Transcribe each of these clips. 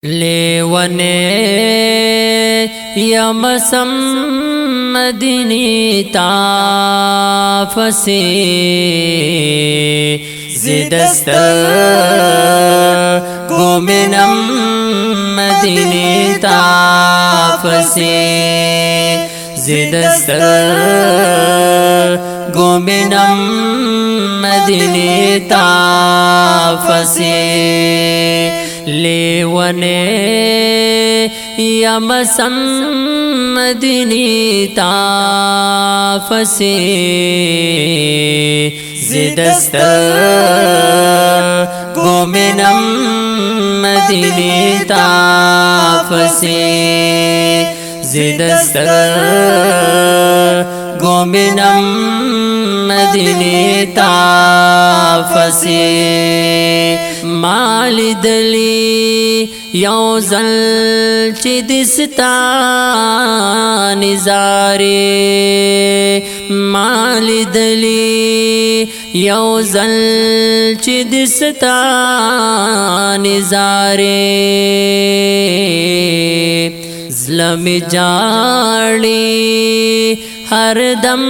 लेवने यमसम मदीनी ताफसे जिदस्तर गोमिनम मदीनी ताफसे जिदस्तर गोमिनम मदीनी ताफसे लेवने यमसम मदीनी ताफसे जिदस्तर गोमिनम मदीनी ताफसे जिदस्तर गोमिनम मदीनी ताफसे मालिदली यौजल चिदिस्ता निजारे मालिदली यौजल चिदिस्ता निजारे ज़लम जाड़ी हरदम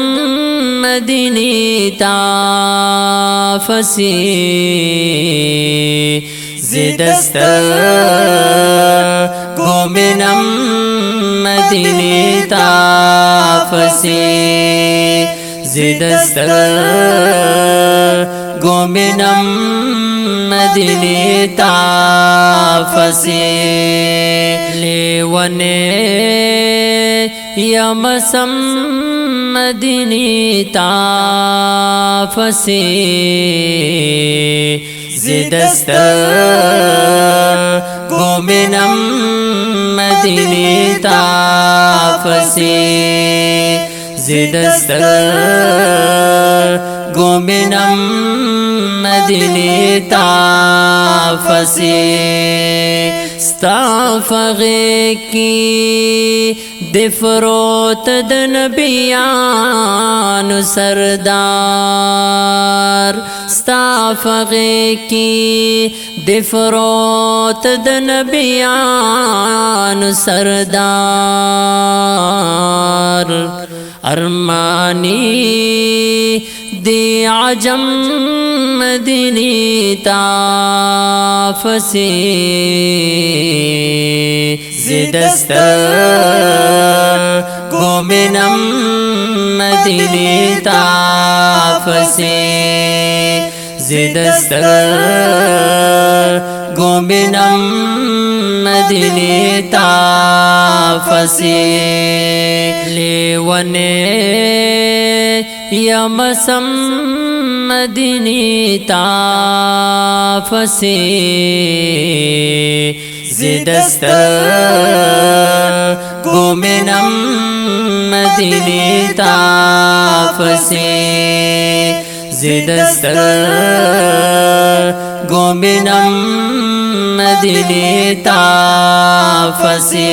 मदीनी ताफसे जिदस्तर गोमिनम मदीनी ताफसे जिदस्तर गोमिनम मदीनी ताफसे लेवने यमसम मदीनी ताफसे जिदस्तर गोमिनम मदीनी ताफसे जिदस्तर गोमिनम मदीनी ताफसे स्ताफ़गे की दिफरोत दनबियान सरदार स्ताफ़गे की दिफरोत दनबियान सरदार अरमानी दे आजम मदीनी ताफसे जिदस्तर गोमिनम मदीनी ताफसे जिदस्तर गोमिनम मदीनी ताफसे लेवने यमसम मदीनी ताफसे जिदस्तर गोमिनम मदीनी ताफसे जिदस्तर गोमिनम मदीनी ताफसे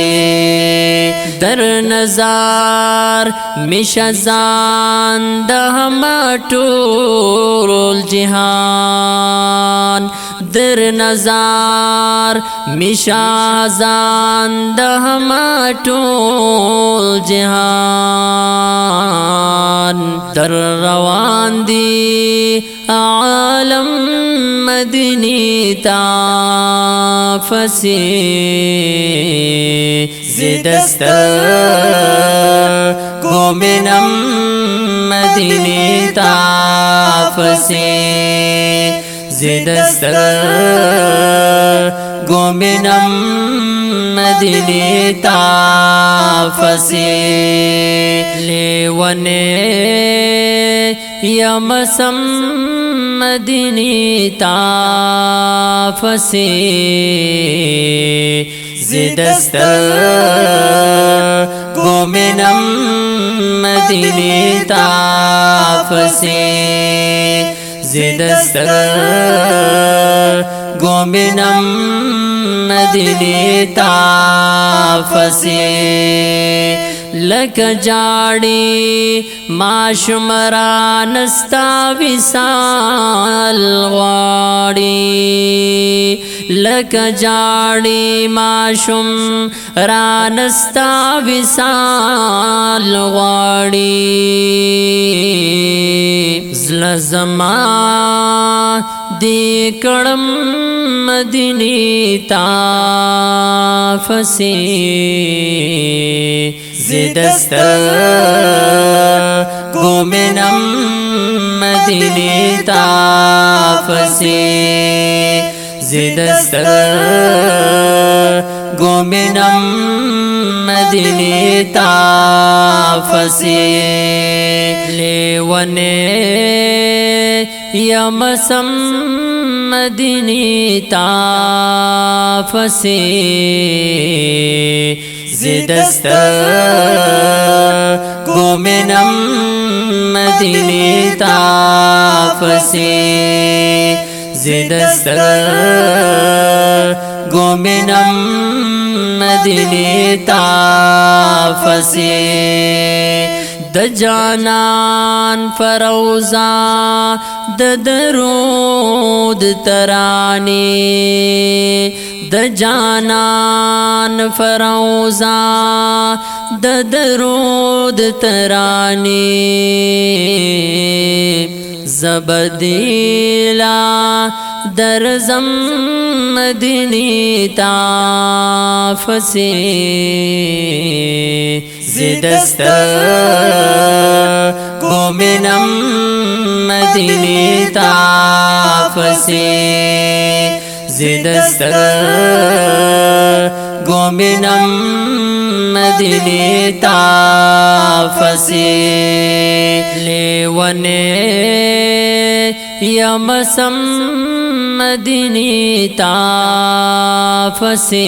दर नज़ार मिशज़ान दहमाटुल जिहान दर नज़ार मिशज़ान दहमाटुल जिहान दर रवांदी आलम मदीनी ताफसे जिदस्तर गोमिनम मदीनी ताफसे जिदस्तर गोमिनम मदीनी ताफसे लेवने यमसम मदीनी ताफसे जिदस्तर गोमिनम मदीनी ताफसे जिदस्तर गोमिनम मदीनी ताफसे لک جاڑی ماشم رانستا وصال غواړي لک جاڑی ماشم رانستا وصال غواړي زړه زما دی کړم مدینه تا فسی زدستر گومنم مدینه تا فسی زدستر گومنم مدینه تا فسی لیونے یمسم مدینه تا فسی زدستر گومنم مدینه تا فسی زدستر گومنم مدینه تا فسی د جانان فروزا د درود ترانی د جانان فروزا د درود ترانی زبدیلا درزم مدینه تا فسی زدستر گومنم مدینه تا فسی زدستر گومنم مدینه تا فسی لیونے یمسم مدینه تا فسی